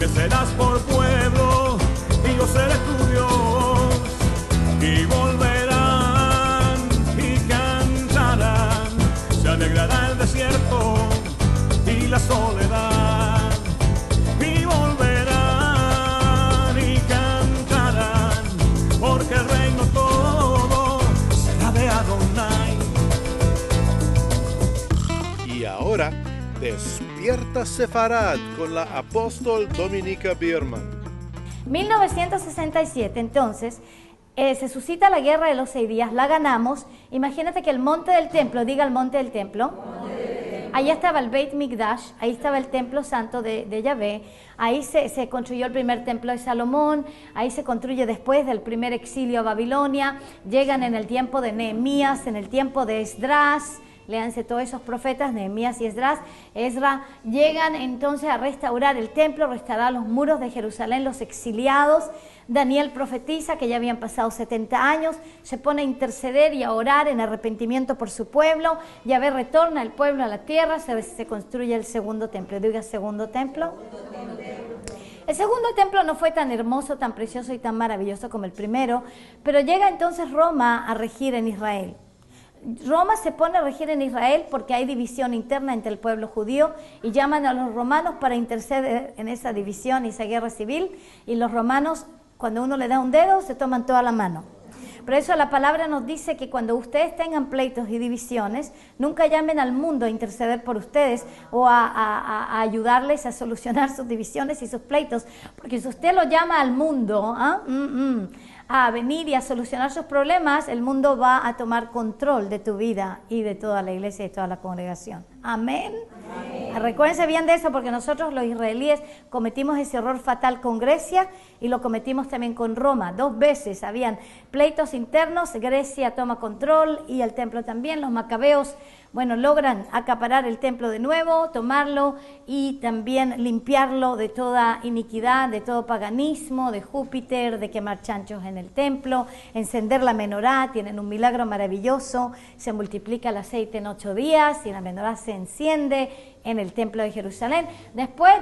porque serás por pueblo y yo seré tu Dios. Y volverán y cantarán, se alegrará el desierto y la soledad. Y volverán y cantarán, porque el reino todo será de Adonai. Y ahora, Despierta Sefarad con la apóstol Dominica Biermann. 1967, entonces, se suscita la guerra de los 6 días, la ganamos. Imagínate que el monte del templo, diga el monte del templo. Ahí estaba el Beit Mikdash, ahí estaba el templo santo de Yahvé, ahí se construyó el primer templo de Salomón, ahí se construye después del primer exilio a Babilonia, llegan en el tiempo de Nehemías, en el tiempo de Esdras. Léanse todos esos profetas, Nehemías y Esdras. Llegan entonces a restaurar el templo, restaurar los muros de Jerusalén, los exiliados. Daniel profetiza que ya habían pasado 70 años, se pone a interceder y a orar en arrepentimiento por su pueblo. Yahvé retorna el pueblo a la tierra, se construye el segundo templo. Diga segundo templo. El segundo templo no fue tan hermoso, tan precioso y tan maravilloso como el primero, pero llega entonces Roma a regir en Israel. Roma se pone a regir en Israel porque hay división interna entre el pueblo judío y llaman a los romanos para interceder en esa división y esa guerra civil, y los romanos, cuando uno le da un dedo, se toman toda la mano. Por eso la palabra nos dice que cuando ustedes tengan pleitos y divisiones, nunca llamen al mundo a interceder por ustedes o a ayudarles a solucionar sus divisiones y sus pleitos, porque si usted lo llama al mundo a venir y a solucionar sus problemas, el mundo va a tomar control de tu vida y de toda la iglesia y de toda la congregación. Amén. Amén. Recuérdense bien de eso, porque nosotros los israelíes cometimos ese error fatal con Grecia y lo cometimos también con Roma. 2 veces habían pleitos internos, Grecia toma control y el templo también. Los macabeos, logran acaparar el templo de nuevo, tomarlo y también limpiarlo de toda iniquidad, de todo paganismo, de Júpiter, de quemar chanchos en el templo, encender la menorá. Tienen un milagro maravilloso, se multiplica el aceite en 8 días y la menorá se enciende en el templo de Jerusalén. Después,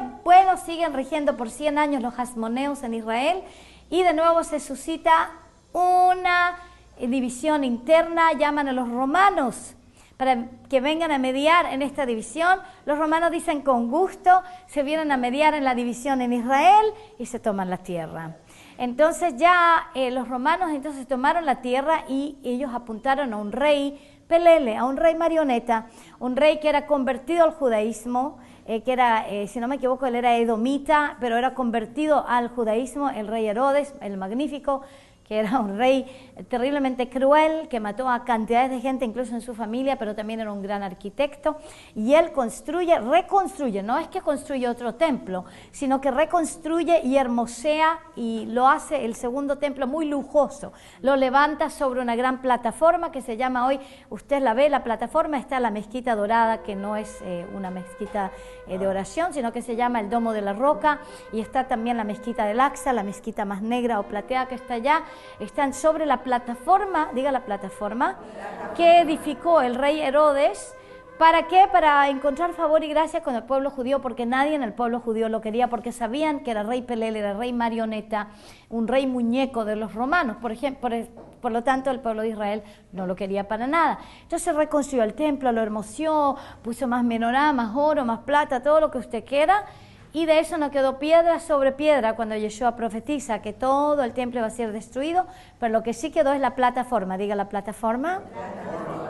siguen rigiendo por 100 años los hasmoneos en Israel y de nuevo se suscita una división interna. Llaman a los romanos para que vengan a mediar en esta división. Los romanos dicen con gusto, se vienen a mediar en la división en Israel y se toman la tierra. Entonces ya los romanos entonces tomaron la tierra y ellos apuntaron a un rey pelele, a un rey marioneta, un rey que era convertido al judaísmo, que era, si no me equivoco, él era edomita, pero era convertido al judaísmo, el rey Herodes, el Magnífico, que era un rey terriblemente cruel, que mató a cantidades de gente, incluso en su familia, pero también era un gran arquitecto. Y él reconstruye, no es que construye otro templo, sino que reconstruye y hermosea y lo hace el segundo templo muy lujoso. Lo levanta sobre una gran plataforma que se llama hoy, usted la ve, la plataforma está la mezquita dorada, que no es una mezquita de oración, sino que se llama el Domo de la Roca, y está también la mezquita del Aqsa, la mezquita más negra o plateada que está allá. Están sobre la plataforma, diga la plataforma, que edificó el rey Herodes. ¿Para qué? Para encontrar favor y gracia con el pueblo judío, porque nadie en el pueblo judío lo quería, porque sabían que era rey pelele, era rey marioneta, un rey muñeco de los romanos, por ejemplo. Por lo tanto, el pueblo de Israel no lo quería para nada. Entonces reconstruyó el templo, lo hermoseó, puso más menorá, más oro, más plata, todo lo que usted quiera. Y de eso no quedó piedra sobre piedra cuando Yeshua profetiza que todo el templo va a ser destruido, pero lo que sí quedó es la plataforma. Diga la plataforma.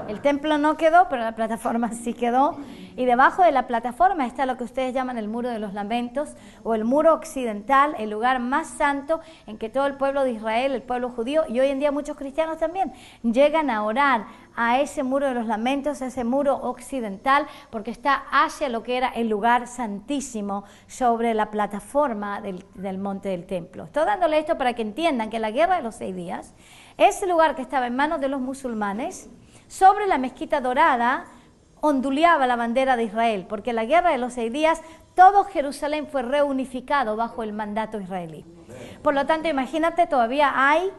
El templo no quedó, pero la plataforma sí quedó. Y debajo de la plataforma está lo que ustedes llaman el Muro de los Lamentos, o el Muro Occidental, el lugar más santo en que todo el pueblo de Israel, el pueblo judío, y hoy en día muchos cristianos también, llegan a orar a ese Muro de los Lamentos, a ese Muro Occidental, porque está hacia lo que era el lugar santísimo sobre la plataforma del monte del templo. Estoy dándole esto para que entiendan que la guerra de los 6 días, ese lugar que estaba en manos de los musulmanes, sobre la mezquita dorada, onduleaba la bandera de Israel, porque la guerra de los 6 días, todo Jerusalén fue reunificado bajo el mandato israelí. Por lo tanto, imagínate, todavía hay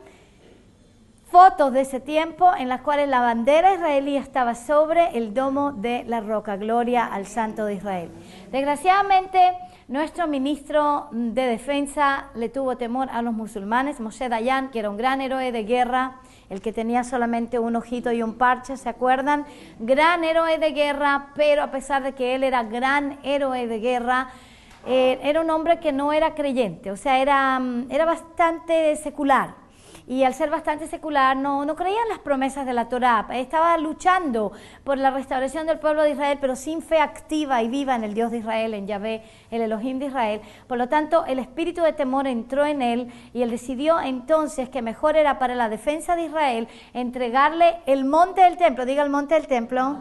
fotos de ese tiempo en las cuales la bandera israelí estaba sobre el domo de la roca. Gloria al Santo de Israel. Desgraciadamente, nuestro ministro de Defensa le tuvo temor a los musulmanes, Moshe Dayan, que era un gran héroe de guerra, el que tenía solamente un ojito y un parche, ¿se acuerdan? Gran héroe de guerra, pero a pesar de que él era gran héroe de guerra, era un hombre que no era creyente, o sea, era bastante secular. Y al ser bastante secular no creía en las promesas de la Torá. Estaba luchando por la restauración del pueblo de Israel, pero sin fe activa y viva en el Dios de Israel, en Yahvé, el Elohim de Israel. Por lo tanto, el espíritu de temor entró en él y él decidió entonces que mejor era para la defensa de Israel entregarle el monte del templo. Diga el monte del templo.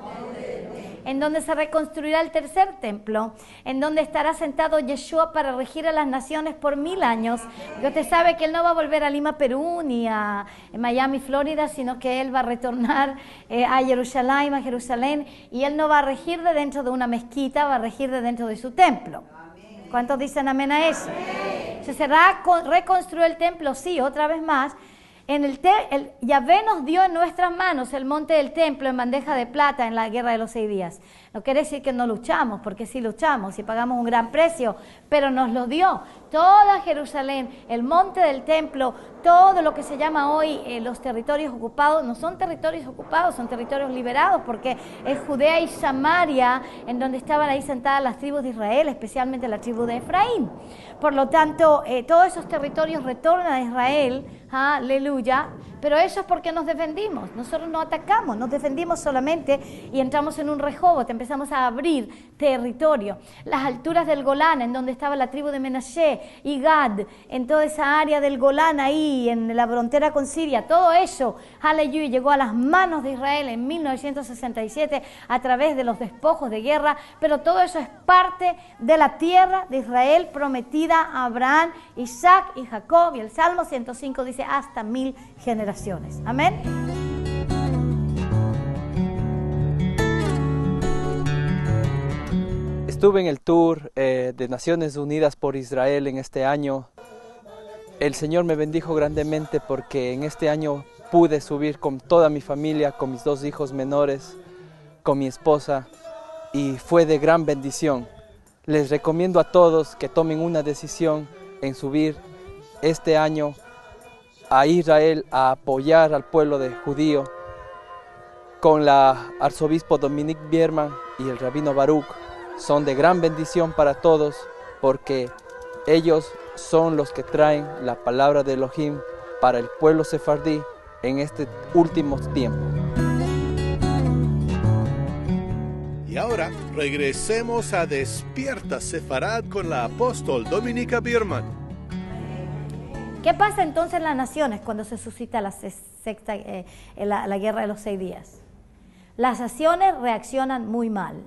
En donde se reconstruirá el tercer templo, en donde estará sentado Yeshua para regir a las naciones por 1000 años. Y usted sabe que él no va a volver a Lima, Perú, ni a Miami, Florida, sino que él va a retornar a Jerusalén, y él no va a regir de dentro de una mezquita, va a regir de dentro de su templo. ¿Cuántos dicen amén a eso? ¿Se reconstruyó el templo? Sí, otra vez más. Yahvé nos dio en nuestras manos el monte del templo en bandeja de plata en la guerra de los 6 días. No quiere decir que no luchamos, porque sí luchamos y pagamos un gran precio, pero nos lo dio. Toda Jerusalén, el monte del templo, todo lo que se llama hoy los territorios ocupados, no son territorios ocupados, son territorios liberados, porque es Judea y Samaria en donde estaban ahí sentadas las tribus de Israel, especialmente la tribu de Efraín. Por lo tanto, todos esos territorios retornan a Israel, aleluya, pero eso es porque nos defendimos. Nosotros no atacamos, nos defendimos solamente y entramos en un Rehoboth, empezamos a abrir territorio. Las alturas del Golán, en donde estaba la tribu de Menashe y Gad, en toda esa área del Golán ahí, en la frontera con Siria, todo eso, aleluya, llegó a las manos de Israel en 1967 a través de los despojos de guerra, pero todo eso es parte de la tierra de Israel prometida a Abraham, Isaac y Jacob, y el Salmo 105 dice hasta 1000 generaciones. Amén. Estuve en el tour de Naciones Unidas por Israel en este año. El Señor me bendijo grandemente porque en este año pude subir con toda mi familia, con mis 2 hijos menores, con mi esposa, y fue de gran bendición. Les recomiendo a todos que tomen una decisión en subir este año a Israel a apoyar al pueblo judío con la arzobispo Dominique Bierman y el rabino Baruch. Son de gran bendición para todos porque ellos son los que traen la palabra de Elohim para el pueblo sefardí en este último tiempo. Y ahora regresemos a Despierta Sefarad con la apóstol Dominica Bierman. ¿Qué pasa entonces en las naciones cuando se suscita la guerra de los 6 días? Las naciones reaccionan muy mal.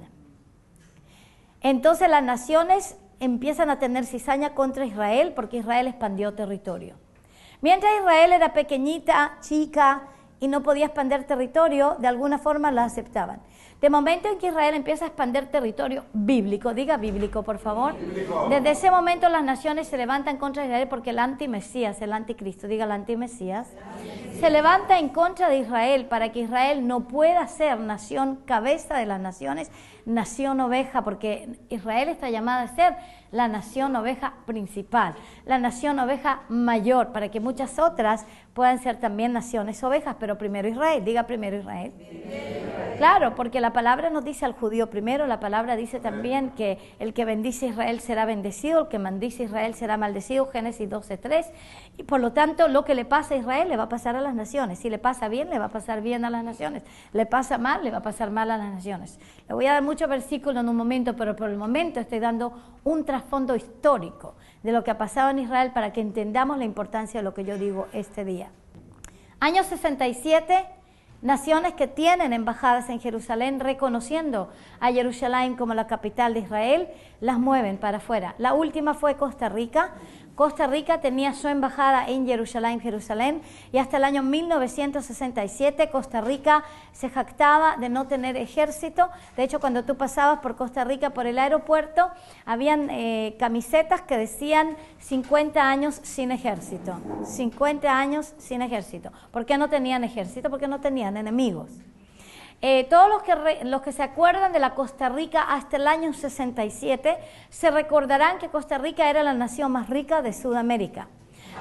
Entonces las naciones empiezan a tener cizaña contra Israel porque Israel expandió territorio. Mientras Israel era pequeñita, chica y no podía expandir territorio, de alguna forma la aceptaban. De momento en que Israel empieza a expandir territorio bíblico, diga bíblico por favor, desde ese momento las naciones se levantan contra Israel porque el antimesías, el anticristo, diga el antimesías, se levanta en contra de Israel para que Israel no pueda ser nación cabeza de las naciones, nación oveja, porque Israel está llamada a ser la nación oveja principal, la nación oveja mayor, para que muchas otras puedan ser también naciones ovejas, pero primero Israel, diga primero Israel. Claro, porque la palabra nos dice al judío primero, la palabra dice también que el que bendice a Israel será bendecido, el que maldice a Israel será maldecido, Génesis 12:3, y por lo tanto lo que le pasa a Israel le va a pasar a las naciones, si le pasa bien, le va a pasar bien a las naciones, le pasa mal, le va a pasar mal a las naciones. Le voy a dar muchos versículos en un momento, pero por el momento estoy dando un trasfondo histórico de lo que ha pasado en Israel para que entendamos la importancia de lo que yo digo este día. Año 67, naciones que tienen embajadas en Jerusalén reconociendo a Jerusalén como la capital de Israel, las mueven para afuera. La última fue Costa Rica. Costa Rica tenía su embajada en Jerusalén, y hasta el año 1967 Costa Rica se jactaba de no tener ejército. De hecho, cuando tú pasabas por Costa Rica, por el aeropuerto, habían camisetas que decían 50 años sin ejército. 50 años sin ejército. ¿Por qué no tenían ejército? Porque no tenían enemigos. Todos los que se acuerdan de la Costa Rica hasta el año 67 se recordarán que Costa Rica era la nación más rica de Sudamérica.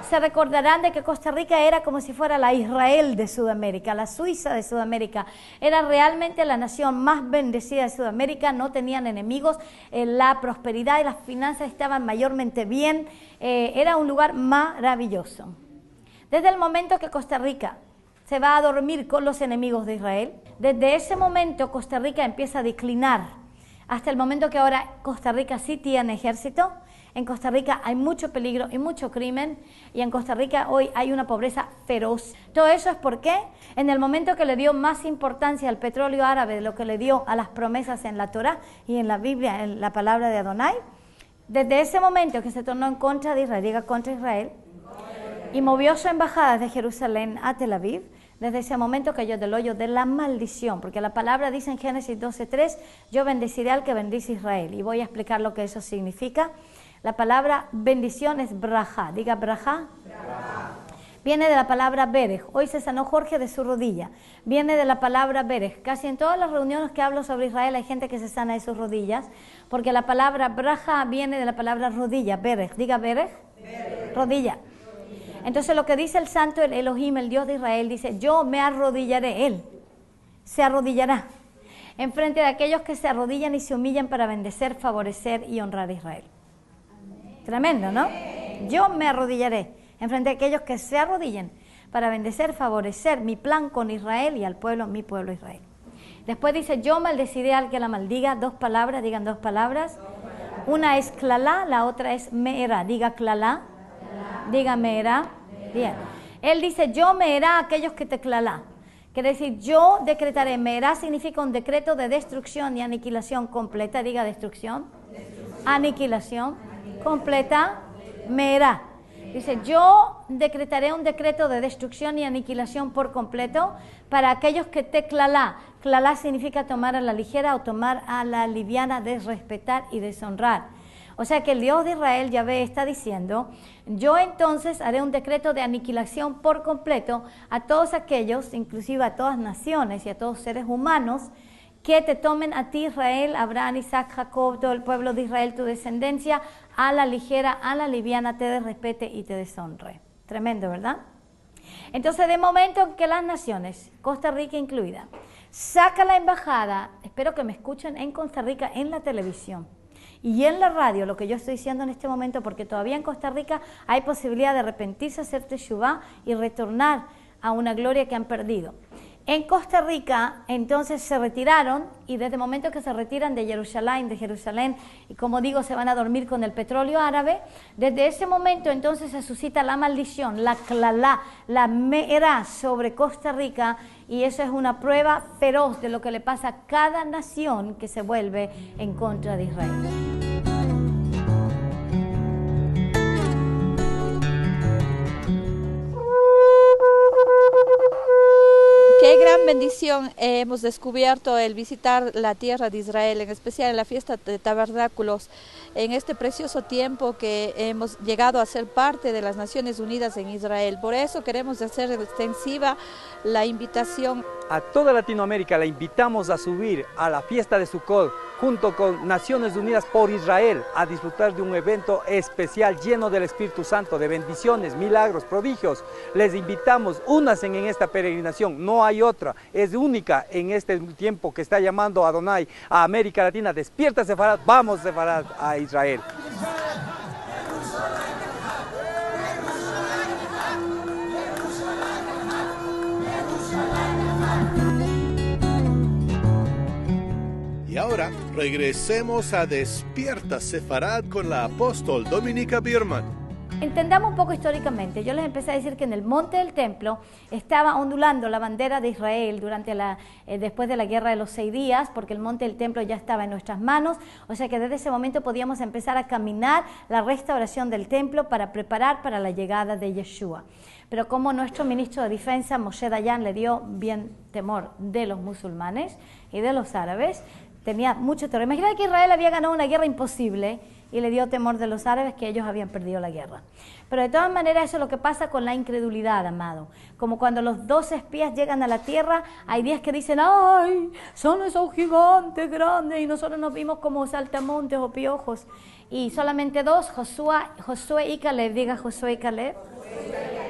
Se recordarán de que Costa Rica era como si fuera la Israel de Sudamérica, la Suiza de Sudamérica. Era realmente la nación más bendecida de Sudamérica, no tenían enemigos, la prosperidad y las finanzas estaban mayormente bien, era un lugar maravilloso. Desde el momento que Costa Rica se va a dormir con los enemigos de Israel, desde ese momento Costa Rica empieza a declinar, hasta el momento que ahora Costa Rica sí tiene ejército. En Costa Rica hay mucho peligro y mucho crimen, y en Costa Rica hoy hay una pobreza feroz. Todo eso es porque en el momento que le dio más importancia al petróleo árabe de lo que le dio a las promesas en la Torá y en la Biblia, en la palabra de Adonai, desde ese momento que se tornó en contra de Israel, diga contra Israel, y movió su embajada de Jerusalén a Tel Aviv, desde ese momento cayó del hoyo de la maldición, porque la palabra dice en Génesis 12:3, yo bendeciré al que bendice Israel, y voy a explicar lo que eso significa. La palabra bendición es braja, diga braja. Viene de la palabra berej. Hoy se sanó Jorge de su rodilla. Viene de la palabra berej. Casi en todas las reuniones que hablo sobre Israel hay gente que se sana de sus rodillas, porque la palabra braja viene de la palabra rodilla, berej. Diga berej. Rodilla. Entonces lo que dice el santo, el Elohim, el Dios de Israel, dice, yo me arrodillaré, él se arrodillará enfrente de aquellos que se arrodillan y se humillan para bendecer, favorecer y honrar a Israel. Tremendo, ¿no? Yo me arrodillaré enfrente de aquellos que se arrodillen para bendecer, favorecer mi plan con Israel y al pueblo, mi pueblo Israel. Después dice, yo maldeciré al que la maldiga. Dos palabras, digan dos palabras. Una es clalá, la otra es meera. Diga clalá, diga meera. Bien. Él dice, yo meera a aquellos que te clalá. Quiere decir, yo decretaré. Meera significa un decreto de destrucción y aniquilación completa. Diga destrucción. Aniquilación completa. Meera. Dice, yo decretaré un decreto de destrucción y aniquilación por completo para aquellos que te clalá. Clalá significa tomar a la ligera o tomar a la liviana, desrespetar y deshonrar. O sea que el Dios de Israel, Yahvé, está diciendo, yo entonces haré un decreto de aniquilación por completo a todos aquellos, inclusive a todas naciones y a todos seres humanos, que te tomen a ti, Israel, Abraham, Isaac, Jacob, todo el pueblo de Israel, tu descendencia, a la ligera, a la liviana, te desrespete y te deshonre. Tremendo, ¿verdad? Entonces, de momento en que las naciones, Costa Rica incluida, saca la embajada, espero que me escuchen en Costa Rica en la televisión y en la radio, lo que yo estoy diciendo en este momento, porque todavía en Costa Rica hay posibilidad de arrepentirse, hacer teshuvá y retornar a una gloria que han perdido. En Costa Rica, entonces se retiraron, y desde el momento que se retiran de Jerusalén, y como digo, se van a dormir con el petróleo árabe, desde ese momento entonces se suscita la maldición, la clalá, la meera sobre Costa Rica, y eso es una prueba feroz de lo que le pasa a cada nación que se vuelve en contra de Israel. Qué gran bendición hemos descubierto el visitar la tierra de Israel, en especial en la fiesta de tabernáculos, en este precioso tiempo que hemos llegado a ser parte de las Naciones Unidas en Israel. Por eso queremos hacer extensiva la invitación a toda Latinoamérica. La invitamos a subir a la fiesta de Sukkot junto con Naciones Unidas por Israel, a disfrutar de un evento especial lleno del Espíritu Santo, de bendiciones, milagros, prodigios. Les invitamos, únanse en esta peregrinación, no hay otra, es única en este tiempo que está llamando Adonai a América Latina. Despierta Sefarad, vamos Sefarad a Israel. Y ahora regresemos a Despierta Sefarad con la apóstol Dominica Bierman. Entendamos un poco históricamente. Yo les empecé a decir que en el monte del templo estaba ondulando la bandera de Israel después de la guerra de los 6 días, porque el monte del templo ya estaba en nuestras manos, o sea que desde ese momento podíamos empezar a caminar la restauración del templo para preparar para la llegada de Yeshua. Pero como nuestro ministro de Defensa, Moshe Dayan, le dio bien temor de los musulmanes y de los árabes, tenía mucho terror. Imagínate que Israel había ganado una guerra imposible y le dio temor de los árabes, que ellos habían perdido la guerra. Pero de todas maneras eso es lo que pasa con la incredulidad, amado. Como cuando los 12 espías llegan a la tierra, hay días que dicen, ¡ay! Son esos gigantes grandes, y nosotros nos vimos como saltamontes o piojos. Y solamente 2, Josué y Caleb, diga Josué y Caleb,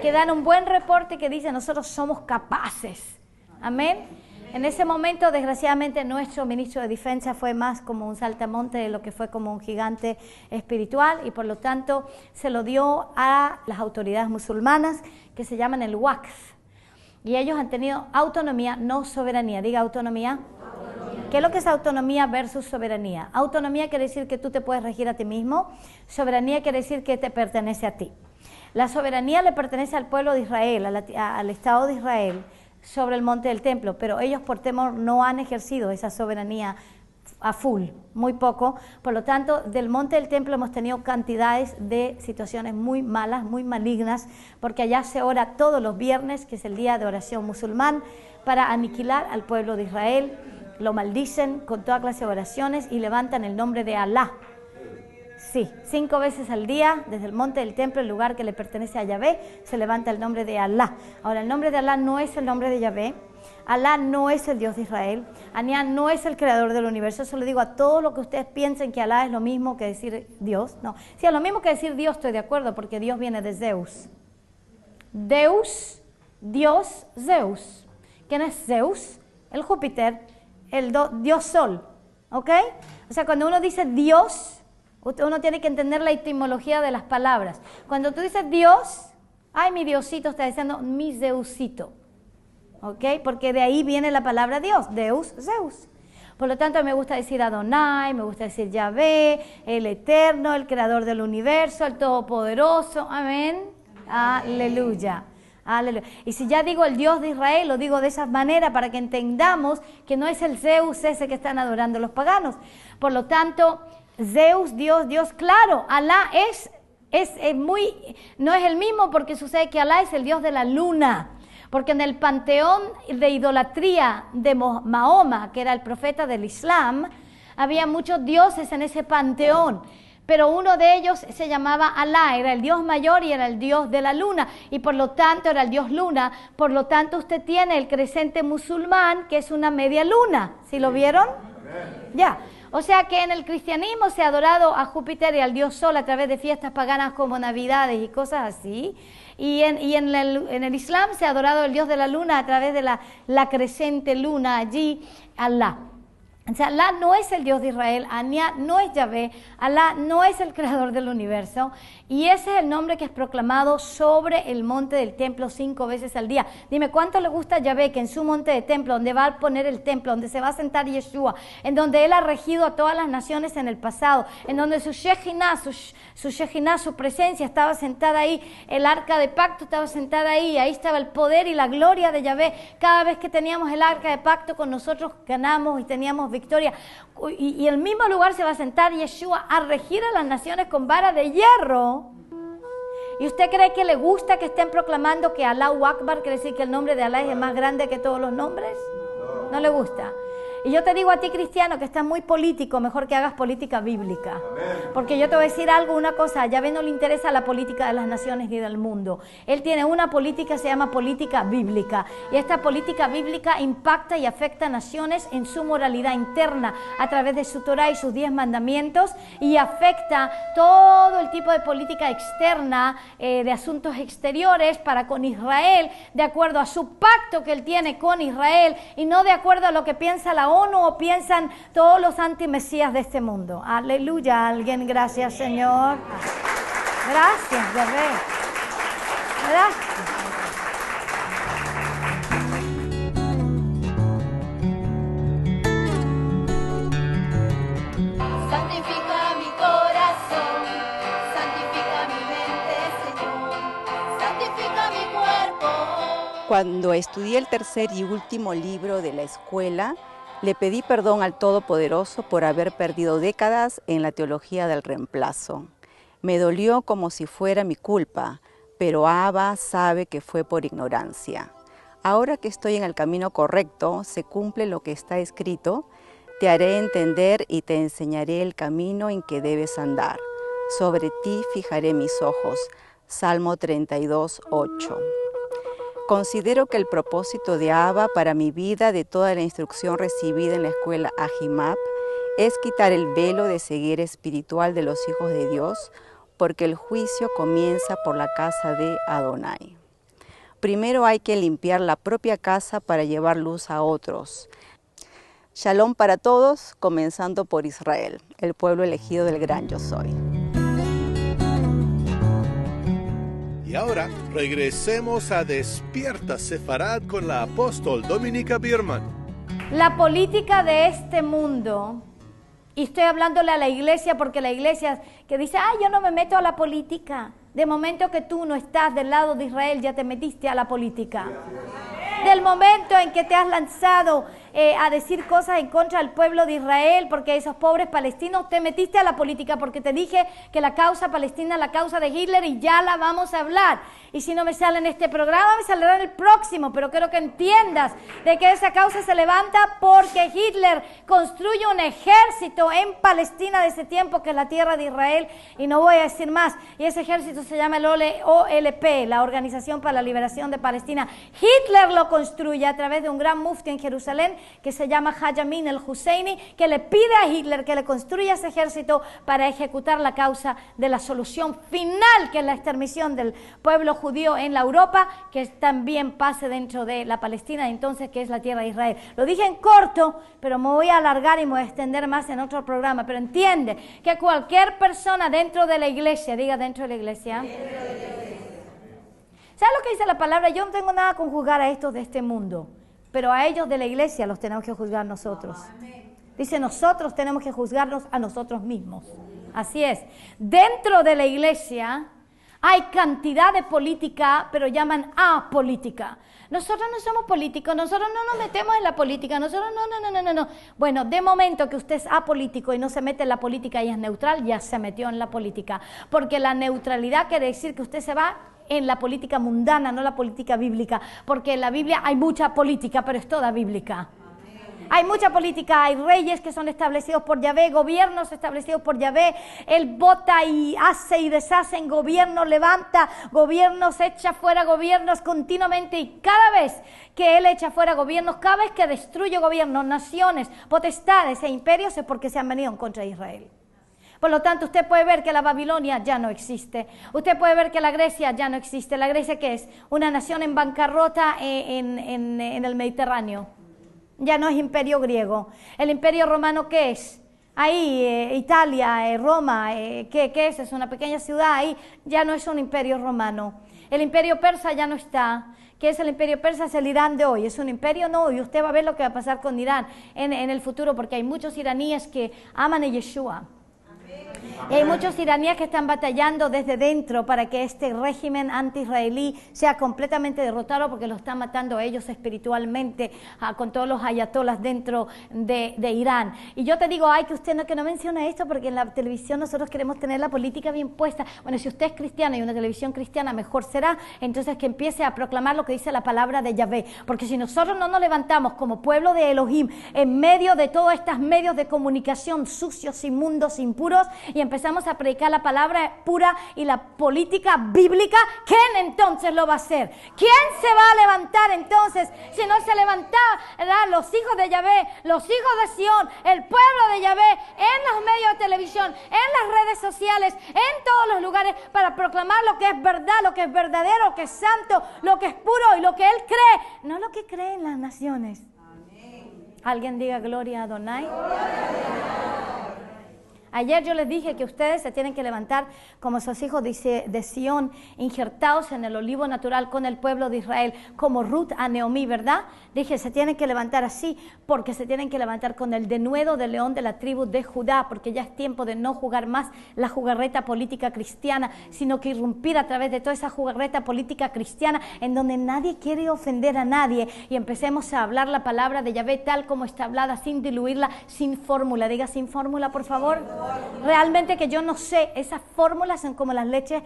que dan un buen reporte que dice, nosotros somos capaces. Amén. En ese momento, desgraciadamente, nuestro ministro de Defensa fue más como un saltamonte de lo que fue como un gigante espiritual, y por lo tanto se lo dio a las autoridades musulmanas que se llaman el Waqf. Y ellos han tenido autonomía, no soberanía. Diga autonomía. ¿Qué es lo que es autonomía versus soberanía? Autonomía quiere decir que tú te puedes regir a ti mismo. Soberanía quiere decir que te pertenece a ti. La soberanía le pertenece al pueblo de Israel, al Estado de Israel, sobre el monte del templo, pero ellos por temor no han ejercido esa soberanía a full, muy poco. Por lo tanto, del monte del templo hemos tenido cantidades de situaciones muy malas, muy malignas, porque allá se ora todos los viernes, que es el día de oración musulmán, para aniquilar al pueblo de Israel. Lo maldicen con toda clase de oraciones y levantan el nombre de Alá. Sí, 5 veces al día, desde el monte del templo, el lugar que le pertenece a Yahvé, se levanta el nombre de Alá. Ahora, el nombre de Alá no es el nombre de Yahvé. Alá no es el Dios de Israel. Alá no es el creador del universo. Eso le digo a todos los que ustedes piensen que Alá es lo mismo que decir Dios. No, sí, es lo mismo que decir Dios, estoy de acuerdo, porque Dios viene de Zeus. Deus, Dios, Zeus. ¿Quién es Zeus? El Júpiter, el Dios Sol. ¿Ok? O sea, cuando uno dice Dios, uno tiene que entender la etimología de las palabras. Cuando tú dices Dios, ay, mi Diosito, está diciendo mi Zeusito. ¿Ok? Porque de ahí viene la palabra Dios, Deus, Zeus. Por lo tanto, me gusta decir Adonai, me gusta decir Yahvé, el Eterno, el Creador del Universo, el Todopoderoso. Amén. Aleluya. Aleluya. Y si ya digo el Dios de Israel, lo digo de esa manera para que entendamos que no es el Zeus ese que están adorando los paganos. Por lo tanto, Zeus, Dios, claro, Alá no es el mismo, porque sucede que Alá es el Dios de la luna, porque en el panteón de idolatría de Mahoma, que era el profeta del Islam, había muchos dioses en ese panteón, pero uno de ellos se llamaba Alá, era el Dios mayor y era el Dios de la luna, y por lo tanto era el Dios luna. Por lo tanto usted tiene el creciente musulmán, que es una media luna. ¿Sí lo vieron? Ya. O sea que en el cristianismo se ha adorado a Júpiter y al Dios Sol a través de fiestas paganas como Navidades y cosas así. Y en el Islam se ha adorado al Dios de la luna a través de la creciente luna allí, Alá. O sea, Alá no es el Dios de Israel, Alá no es Yahvé, Alá no es el creador del universo, y ese es el nombre que es proclamado sobre el monte del templo 5 veces al día. Dime, ¿cuánto le gusta a Yahvé que en su monte de templo, donde va a poner el templo, donde se va a sentar Yeshua, en donde Él ha regido a todas las naciones en el pasado, en donde su Shejinah, su presencia estaba sentada ahí, el arca de pacto estaba sentada ahí estaba el poder y la gloria de Yahvé? Cada vez que teníamos el arca de pacto con nosotros ganamos y teníamos victoria, y el mismo lugar se va a sentar Yeshua a regir a las naciones con vara de hierro. ¿Y usted cree que le gusta que estén proclamando que Allahu Akbar, quiere decir que el nombre de Alá es el más grande que todos los nombres? No le gusta. Y yo te digo a ti, cristiano, que estás muy político, mejor que hagas política bíblica. Porque yo te voy a decir algo, una cosa, a Yahvé no le interesa la política de las naciones ni del mundo. Él tiene una política, se llama política bíblica. Y esta política bíblica impacta y afecta a naciones en su moralidad interna a través de su Torah y sus 10 mandamientos, y afecta todo el tipo de política externa, de asuntos exteriores para con Israel, de acuerdo a su pacto que él tiene con Israel, y no de acuerdo a lo que piensa la ONU o piensan todos los antimesías de este mundo. Aleluya. Alguien, gracias, Señor. Gracias, Yahvé. Gracias. Santifica mi corazón, santifica mi mente, Cuando estudié el tercer y último libro de la escuela, le pedí perdón al Todopoderoso por haber perdido décadas en la teología del reemplazo. Me dolió como si fuera mi culpa, pero Abba sabe que fue por ignorancia. Ahora que estoy en el camino correcto, se cumple lo que está escrito, te haré entender y te enseñaré el camino en que debes andar. Sobre ti fijaré mis ojos. Salmo 32, 8. Considero que el propósito de Abba para mi vida, de toda la instrucción recibida en la escuela Ahimab, es quitar el velo de ceguera espiritual de los hijos de Dios, porque el juicio comienza por la casa de Adonai. Primero hay que limpiar la propia casa para llevar luz a otros. Shalom para todos, comenzando por Israel, el pueblo elegido del gran Yo Soy. Y ahora regresemos a Despierta Sefarad con la apóstol Dominica Biermann. La política de este mundo, y estoy hablándole a la iglesia porque la iglesia que dice, yo no me meto a la política. De momento que tú no estás del lado de Israel, ya te metiste a la política. Del momento en que te has lanzado a decir cosas en contra del pueblo de Israel, porque esos pobres palestinos, te metiste a la política, porque te dije que la causa palestina es la causa de Hitler y ya la vamos a hablar. Y si no me sale en este programa, me saldrá en el próximo, pero quiero que entiendas de que esa causa se levanta porque Hitler construye un ejército en Palestina de ese tiempo, que es la tierra de Israel, y no voy a decir más. Y ese ejército se llama el OLP, la Organización para la Liberación de Palestina. Hitler lo construye a través de un gran mufti en Jerusalén que se llama Hayamin el-Husseini, que le pide a Hitler que le construya ese ejército para ejecutar la causa de la solución final, que es la exterminación del pueblo judío en la Europa, que también pase dentro de la Palestina, entonces, que es la tierra de Israel. Lo dije en corto, pero me voy a alargar y me voy a extender más en otro programa. Pero entiende que cualquier persona dentro de la iglesia, diga dentro de la iglesia, ¿sabes lo que dice la palabra? Yo no tengo nada con juzgar a estos de este mundo, pero a ellos de la iglesia los tenemos que juzgar nosotros. Dice, nosotros tenemos que juzgarnos a nosotros mismos. Así es. Dentro de la iglesia hay cantidad de política, pero llaman apolítica. Nosotros no somos políticos, nosotros no nos metemos en la política, nosotros no. Bueno, de momento que usted es apolítico y no se mete en la política y es neutral, ya se metió en la política. Porque la neutralidad quiere decir que usted se va en la política mundana, no la política bíblica, porque en la Biblia hay mucha política, pero es toda bíblica. Hay mucha política, hay reyes que son establecidos por Yahvé, gobiernos establecidos por Yahvé. Él vota y hace y deshace en gobiernos, levanta gobiernos, echa fuera gobiernos continuamente, y cada vez que Él echa fuera gobiernos, cada vez que destruye gobiernos, naciones, potestades e imperios, es porque se han venido en contra de Israel. Por lo tanto, usted puede ver que la Babilonia ya no existe. Usted puede ver que la Grecia ya no existe. ¿La Grecia qué es? Una nación en bancarrota en el Mediterráneo. Ya no es imperio griego. ¿El imperio romano qué es? Ahí, Italia, Roma, ¿qué es? Es una pequeña ciudad. Ahí ya no es un imperio romano. El imperio persa ya no está. ¿Qué es el imperio persa? Es el Irán de hoy. ¿Es un imperio? No. Y usted va a ver lo que va a pasar con Irán en el futuro, porque hay muchos iraníes que aman a Yeshua. Y hay muchos iraníes que están batallando desde dentro para que este régimen anti-israelí sea completamente derrotado, porque lo están matando ellos espiritualmente con todos los ayatolas dentro de Irán. Y yo te digo, que usted no menciona esto, porque en la televisión nosotros queremos tener la política bien puesta. Bueno, si usted es cristiano y una televisión cristiana, mejor será entonces que empiece a proclamar lo que dice la palabra de Yahvé. Porque si nosotros no nos levantamos como pueblo de Elohim en medio de todos estos medios de comunicación sucios, inmundos, impuros, y empezamos a predicar la palabra pura y la política bíblica, ¿quién entonces lo va a hacer? ¿Quién se va a levantar entonces si no se levantarán los hijos de Yahvé, los hijos de Sión, el pueblo de Yahvé, en los medios de televisión, en las redes sociales, en todos los lugares, para proclamar lo que es verdad, lo que es verdadero, lo que es santo, lo que es puro y lo que Él cree, no lo que creen las naciones? Amén. Alguien diga gloria a Adonai. Ayer yo les dije que ustedes se tienen que levantar como esos hijos de Sión, injertados en el olivo natural con el pueblo de Israel, como Ruth a Naomi, ¿verdad? Dije, se tienen que levantar así, porque se tienen que levantar con el denuedo del león de la tribu de Judá, porque ya es tiempo de no jugar más la jugarreta política cristiana, sino que irrumpir a través de toda esa jugarreta política cristiana, en donde nadie quiere ofender a nadie, y empecemos a hablar la palabra de Yahvé tal como está hablada, sin diluirla, sin fórmula. Diga sin fórmula, por favor. Realmente que yo no sé, esas fórmulas son como las leches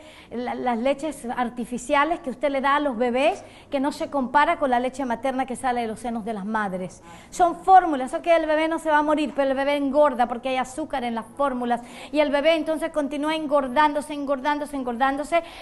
artificiales que usted le da a los bebés, que no se compara con la leche materna que sale de los senos de las madres. Son fórmulas, ok, el bebé no se va a morir, pero el bebé engorda porque hay azúcar en las fórmulas, y el bebé entonces continúa engordándose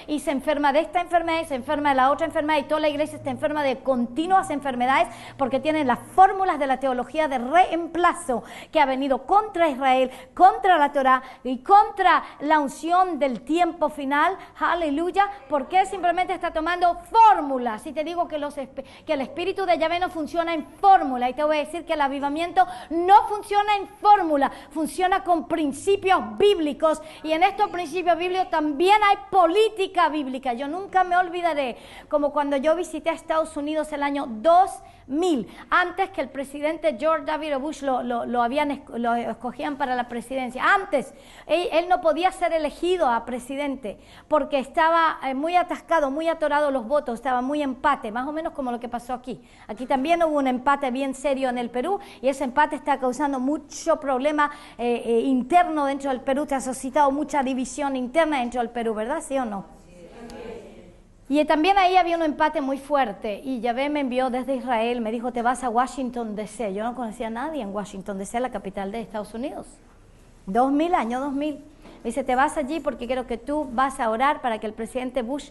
y se enferma de esta enfermedad y se enferma de la otra enfermedad, y toda la iglesia está enferma de continuas enfermedades porque tienen las fórmulas de la teología de reemplazo que ha venido contra Israel, contra la Torá y contra la unción del tiempo final. Aleluya. Porque simplemente está tomando fórmulas. Y te digo que el espíritu de Yahvé no funciona en fórmula, y te voy a decir que el avivamiento no funciona en fórmula, funciona con principios bíblicos, y en estos principios bíblicos también hay política bíblica. Yo nunca me olvidaré como cuando yo visité a Estados Unidos el año 2000, antes que el presidente George W. Bush lo escogían para la presidencia. Antes, él no podía ser elegido a presidente porque estaba muy atascado, muy atorado los votos, estaba muy empate, más o menos como lo que pasó aquí. Aquí también hubo un empate bien serio en el Perú, y ese empate está causando mucho problema interno dentro del Perú, te ha suscitado mucha división interna dentro del Perú, ¿verdad? ¿Sí o no? Y también ahí había un empate muy fuerte, y Yahvé me envió desde Israel, me dijo, te vas a Washington D.C. Yo no conocía a nadie en Washington D.C., la capital de Estados Unidos. 2000, año 2000. Me dice, te vas allí porque quiero que tú vas a orar para que el presidente Bush,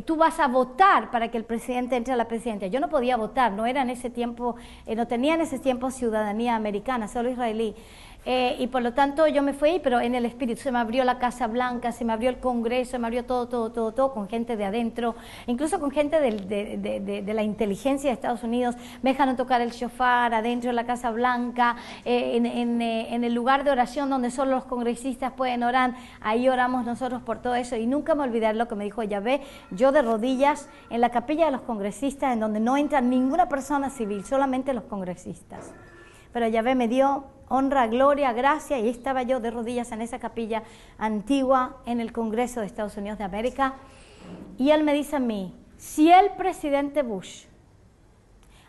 tú vas a votar para que el presidente entre a la presidencia. Yo no podía votar, no era en ese tiempo, no tenía en ese tiempo ciudadanía americana, solo israelí. Y por lo tanto yo me fui, pero en el espíritu se me abrió la Casa Blanca, se me abrió el Congreso, se me abrió todo, con gente de adentro, incluso con gente de la inteligencia de Estados Unidos. Me dejaron tocar el shofar adentro de la Casa Blanca, en el lugar de oración donde solo los congresistas pueden orar. Ahí oramos nosotros por todo eso, y nunca me olvidaré lo que me dijo Yahvé, yo de rodillas en la capilla de los congresistas, en donde no entra ninguna persona civil, solamente los congresistas. Pero Yahvé me dio honra, gloria, gracia, y estaba yo de rodillas en esa capilla antigua en el Congreso de Estados Unidos de América, y él me dice a mí, si el presidente Bush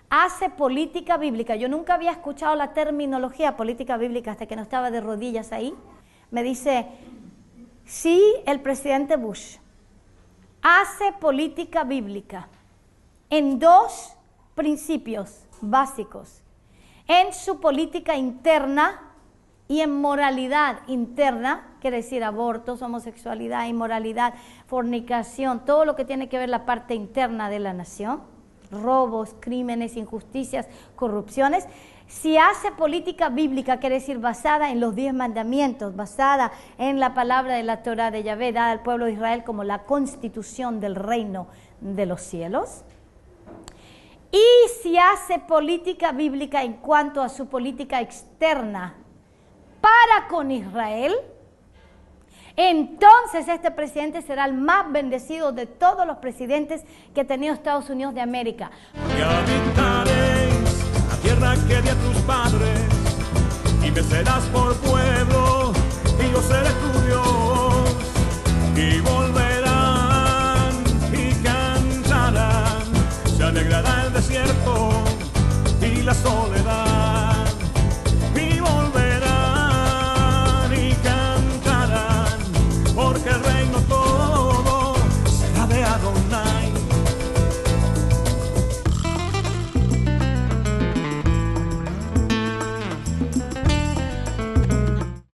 hace política bíblica, yo nunca había escuchado la terminología política bíblica hasta que no estaba de rodillas ahí, me dice, si el presidente Bush hace política bíblica en dos principios básicos, en su política interna y en moralidad interna, quiere decir abortos, homosexualidad, inmoralidad, fornicación, todo lo que tiene que ver la parte interna de la nación, robos, crímenes, injusticias, corrupciones. Si hace política bíblica, quiere decir basada en los 10 mandamientos, basada en la palabra de la Torá de Yahvé, dada al pueblo de Israel como la constitución del reino de los cielos. Y si hace política bíblica en cuanto a su política externa para con Israel, entonces este presidente será el más bendecido de todos los presidentes que ha tenido Estados Unidos de América. Y habitaréis la tierra que di a tus padres, y me serás por pueblo, y yo seré tu Dios, y volverán y cantarán, se alegrará el desierto y la soledad.